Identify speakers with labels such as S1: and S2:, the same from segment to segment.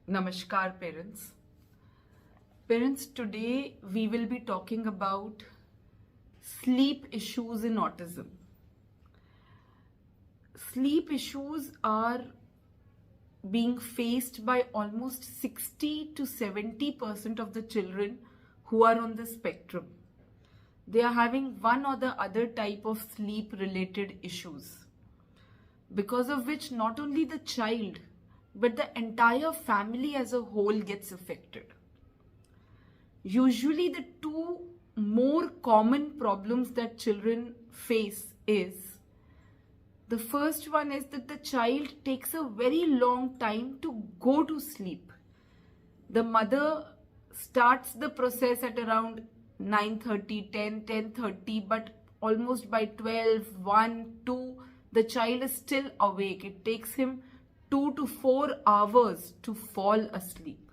S1: Namaskar, parents. Parents, today we will be talking about sleep issues in autism. Sleep issues are being faced by almost 60 to 70% of the children who are on the spectrum. They are having one or the other type of sleep related issues, because of which not only the child but the entire family as a whole gets affected. Usually the two more common problems that children face is, the first one is that the child takes a very long time to go to sleep. The mother starts the process at around 9:30, 10, 10:30, but almost by 12, 1, 2, the child is still awake. It takes him 2 to 4 hours to fall asleep.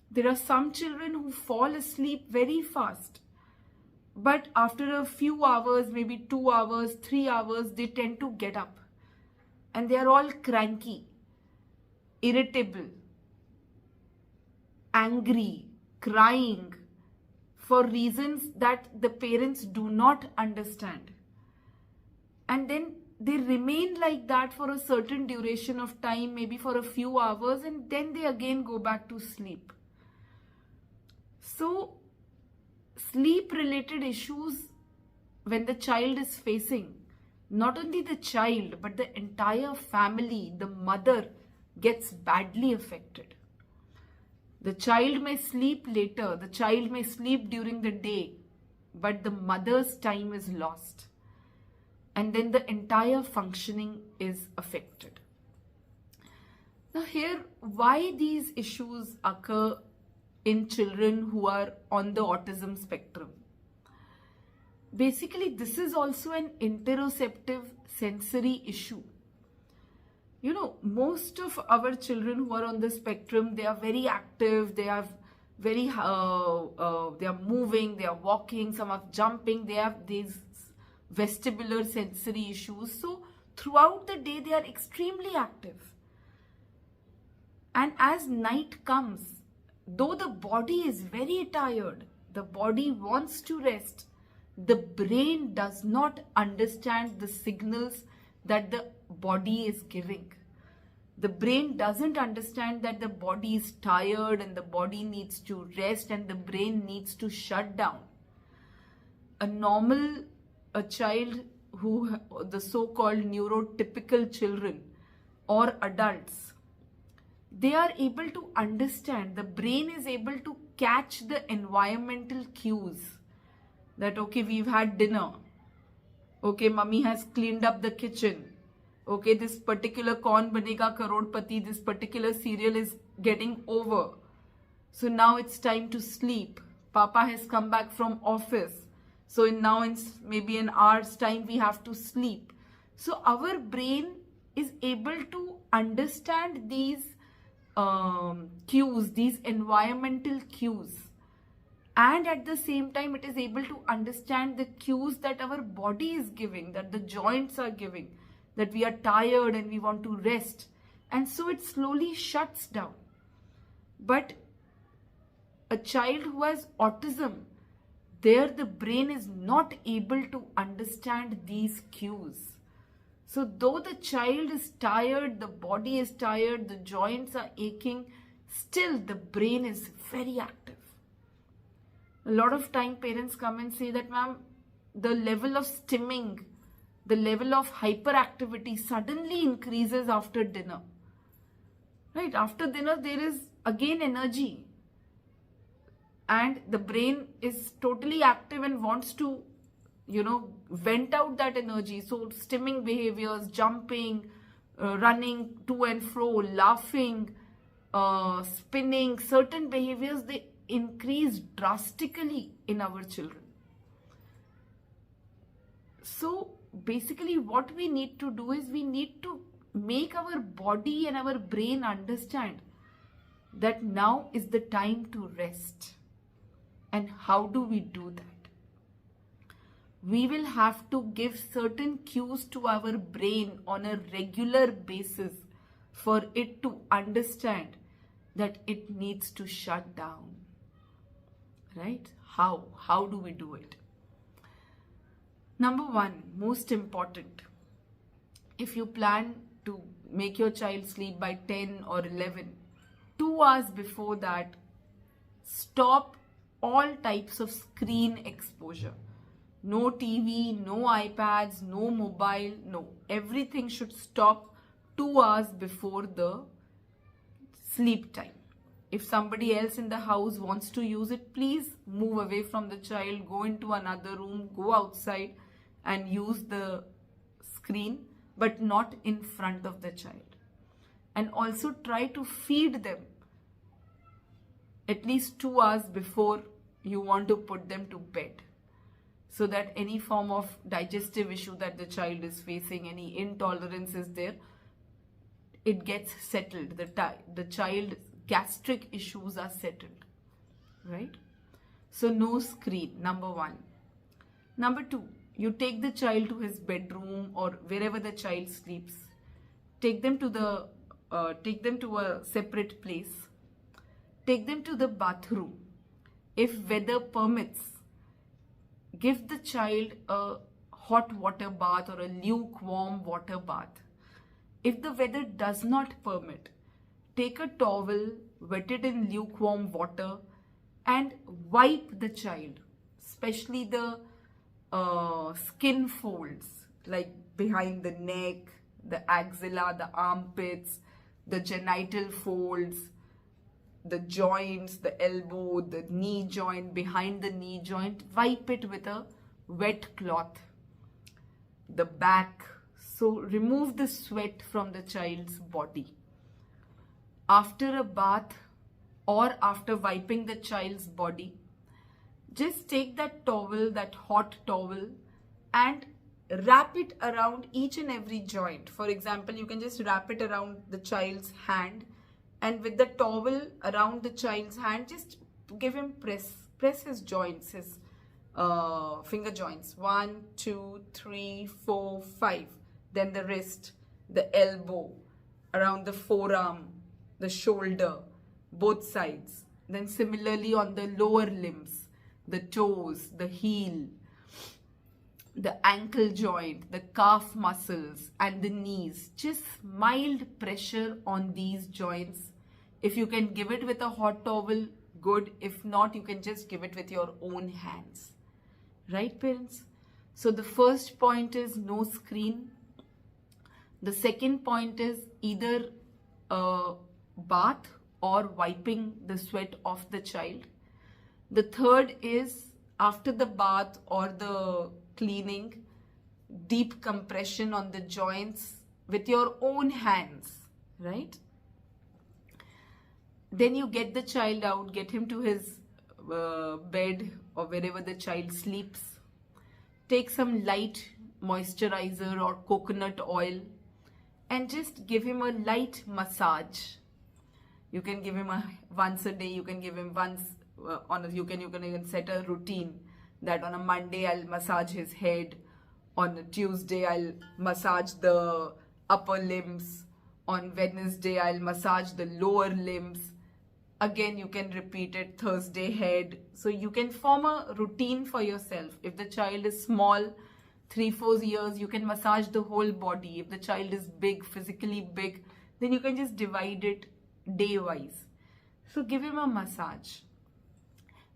S1: There are some children who fall asleep very fast, but after a few hours, maybe 2 hours, 3 hours, they tend to get up and they are all cranky, irritable, angry, crying for reasons that the parents do not understand. And then they remain like that for a certain duration of time, maybe for a few hours, and then they again go back to sleep. So, sleep related issues, when the child is facing, not only the child but the entire family, the mother gets badly affected. The child may sleep later, the child may sleep during the day, but the mother's time is lost. And then the entire functioning is affected. Now here, why these issues occur in children who are on the autism spectrum? Basically, this is also an interoceptive sensory issue. You know, most of our children who are on the spectrum, they are very active, they are very, they are moving, they are walking, some are jumping, they have these vestibular sensory issues. So throughout the day, they are extremely active. And as night comes, though the body is very tired, the body wants to rest, the brain does not understand the signals that the body is giving. The brain doesn't understand that the body is tired and the body needs to rest and the brain needs to shut down. A child who, the so-called neurotypical children or adults, they are able to understand, the brain is able to catch the environmental cues that, okay, we've had dinner, okay, mummy has cleaned up the kitchen, okay, this particular Kaun Banega Karodpati, this particular serial is getting over, so now it's time to sleep. Papa has come back from office, so now in maybe an hour's time we have to sleep. So our brain is able to understand these cues, these environmental cues, and at the same time it is able to understand the cues that our body is giving, that the joints are giving, that we are tired and we want to rest, and so it slowly shuts down. But a child who has autism, there the brain is not able to understand these cues. So though the child is tired, the body is tired, the joints are aching, still the brain is very active. A lot of time parents come and say that, ma'am, the level of stimming, the level of hyperactivity suddenly increases after dinner. Right? After dinner there is again energy. And the brain is totally active and wants to, vent out that energy. So stimming behaviors, jumping, running to and fro, laughing, spinning, certain behaviors, they increase drastically in our children. So basically what we need to do is we need to make our body and our brain understand that now is the time to rest. And how do we do that? We will have to give certain cues to our brain on a regular basis for it to understand that it needs to shut down. Right? How do we do it? Number one, most important, if you plan to make your child sleep by 10 or 11, 2 hours before that, stop all types of screen exposure. No TV, no iPads, no mobile, no. Everything should stop 2 hours before the sleep time. If somebody else in the house wants to use it, please move away from the child, go into another room, go outside and use the screen, but not in front of the child. And also try to feed them at least 2 hours before you want to put them to bed, so that any form of digestive issue that the child is facing, any intolerance is there, it gets settled. The child's gastric issues are settled, right? So no screen, number one. Number two, you take the child to his bedroom or wherever the child sleeps. Take them to a separate place. Take them to the bathroom. If weather permits, give the child a hot water bath or a lukewarm water bath. If the weather does not permit, take a towel, wet it in lukewarm water and wipe the child, especially the skin folds, like behind the neck, the axilla, the armpits, the genital folds, the joints, the elbow, the knee joint, behind the knee joint. Wipe it with a wet cloth. The back. So remove the sweat from the child's body. After a bath or after wiping the child's body, just take that towel, that hot towel, and wrap it around each and every joint. For example, you can just wrap it around the child's hand, and with the towel around the child's hand, just give him press his joints, his finger joints. 1, 2, 3, 4, 5. Then the wrist, the elbow, around the forearm, the shoulder, both sides. Then similarly on the lower limbs, the toes, the heel, the ankle joint, the calf muscles and the knees. Just mild pressure on these joints. If you can give it with a hot towel, good. If not, you can just give it with your own hands. Right, parents? So the first point is no screen. The second point is either a bath or wiping the sweat off the child. The third is after the bath or the cleaning, deep compression on the joints with your own hands, right? Then you get the child out, get him to his bed or wherever the child sleeps. Take some light moisturizer or coconut oil and just give him a light massage. You can give him once a day. You can give him once you can even set a routine that on a Monday I'll massage his head, on a Tuesday I'll massage the upper limbs, on Wednesday I'll massage the lower limbs. Again, you can repeat it, Thursday head. So you can form a routine for yourself. If the child is small, 3-4 years, you can massage the whole body. If the child is big, physically big, then you can just divide it day wise. So give him a massage.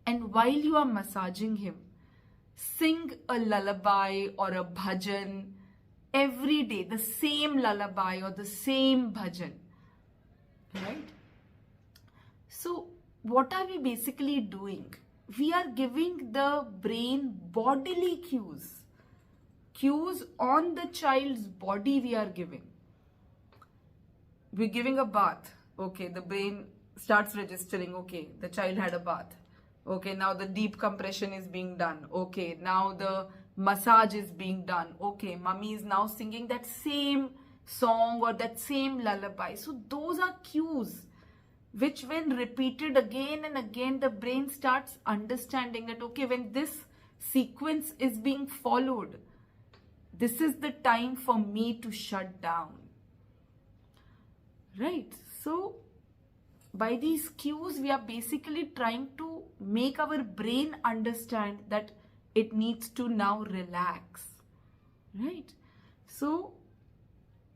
S1: And while you are massaging him, sing a lullaby or a bhajan every day, the same lullaby or the same bhajan, right? So what are we basically doing? We are giving the brain bodily cues on the child's body we are giving. We're giving a bath. Okay, the brain starts registering. Okay, the child had a bath. Okay, now the deep compression is being done. Okay, now the massage is being done. Okay, mommy is now singing that same song or that same lullaby. So those are cues which, when repeated again and again, the brain starts understanding that, okay, when this sequence is being followed, this is the time for me to shut down. right? So by these cues, we are basically trying to make our brain understand that it needs to now relax, right? So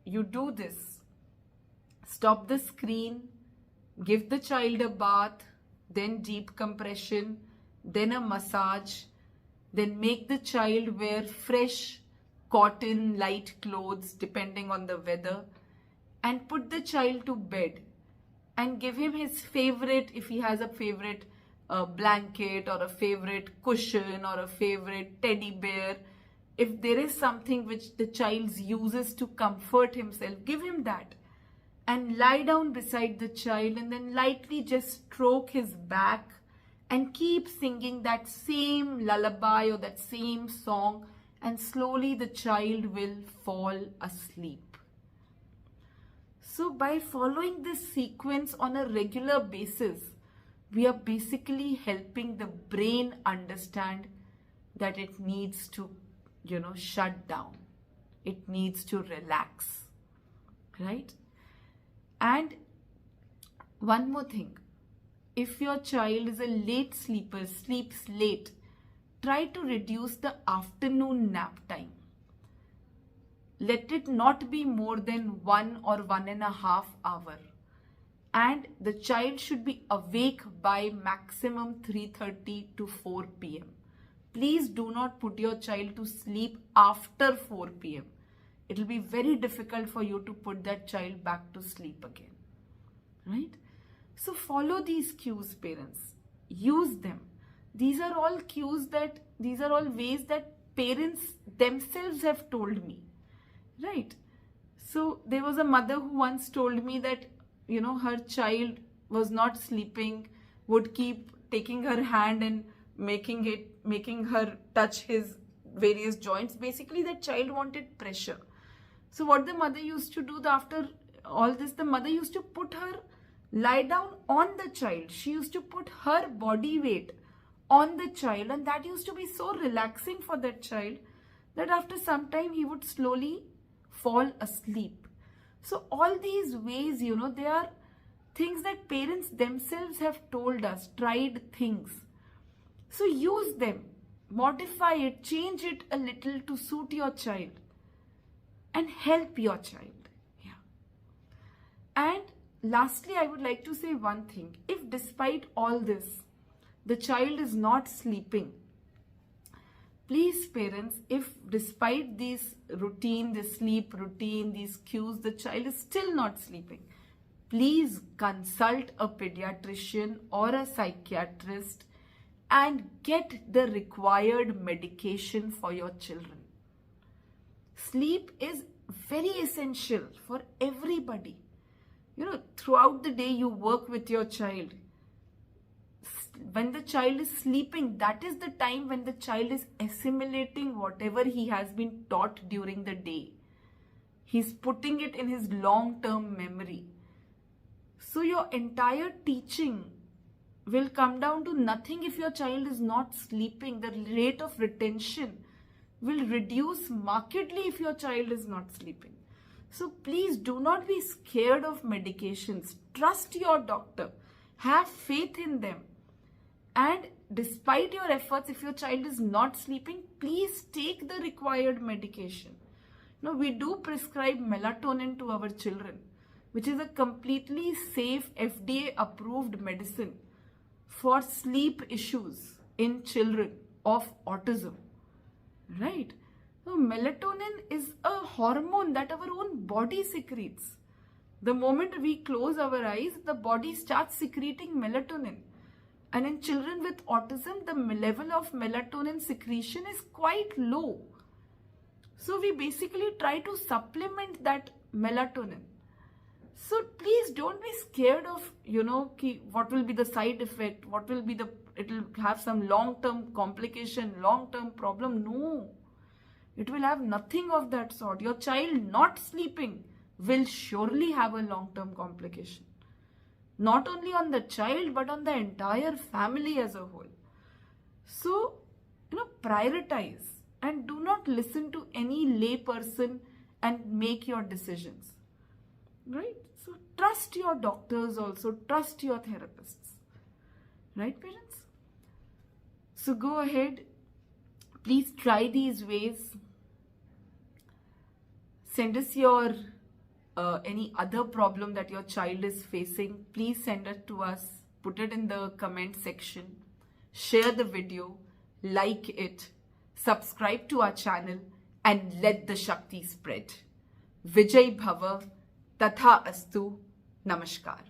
S1: you do this. Stop the screen, give the child a bath, then deep compression, then a massage, then make the child wear fresh cotton light clothes depending on the weather, and put the child to bed and give him his favorite, if he has a favorite blanket or a favorite cushion or a favorite teddy bear. If there is something which the child uses to comfort himself, give him that. And lie down beside the child and then lightly just stroke his back and keep singing that same lullaby or that same song, and slowly the child will fall asleep. So by following this sequence on a regular basis, we are basically helping the brain understand that it needs to, shut down. It needs to relax, right? And one more thing, if your child is a late sleeper, sleeps late, try to reduce the afternoon nap time. Let it not be more than 1 or 1.5 hours. And the child should be awake by maximum 3:30 to 4 p.m. Please do not put your child to sleep after 4 p.m. It will be very difficult for you to put that child back to sleep again, right? So follow these cues, parents. Use them. These are all ways that parents themselves have told me, right? So there was a mother who once told me that, her child was not sleeping, would keep taking her hand and making her touch his various joints. Basically, that child wanted pressure. So what the mother used to do after all this, the mother used to lie down on the child. She used to put her body weight on the child, and that used to be so relaxing for that child that after some time he would slowly fall asleep. So all these ways, they are things that parents themselves have told us, tried things. So use them, modify it, change it a little to suit your child and help your child. Yeah. And lastly, I would like to say one thing. If despite all this, the child is not sleeping, please parents, if despite this sleep routine, these cues, the child is still not sleeping, please consult a pediatrician or a psychiatrist and get the required medication for your children. Sleep is very essential for everybody. Throughout the day you work with your child. When the child is sleeping, that is the time when the child is assimilating whatever he has been taught during the day. He's putting it in his long-term memory. So your entire teaching will come down to nothing if your child is not sleeping. The rate of retention will reduce markedly if your child is not sleeping. So please do not be scared of medications. Trust your doctor. Have faith in them. And despite your efforts, if your child is not sleeping, please take the required medication. We do prescribe melatonin to our children, which is a completely safe FDA approved medicine for sleep issues in children of autism, right? So melatonin is a hormone that our own body secretes. The moment we close our eyes, the body starts secreting melatonin. And in children with autism, the level of melatonin secretion is quite low. So we basically try to supplement that melatonin. So please don't be scared of, what will be the side effect, it will have some long-term complication, long-term problem. No, it will have nothing of that sort. Your child not sleeping will surely have a long-term complication. Not only on the child, but on the entire family as a whole. So, prioritize and do not listen to any lay person and make your decisions. right? So trust your doctors also, trust your therapists, right, parents? So go ahead, please try these ways. Send us your any other problem that your child is facing. Please send it to us, put it in the comment section, share the video, like it, subscribe to our channel, and let the Shakti spread. Vijay Bhava, Tatha Astu, Namaskar.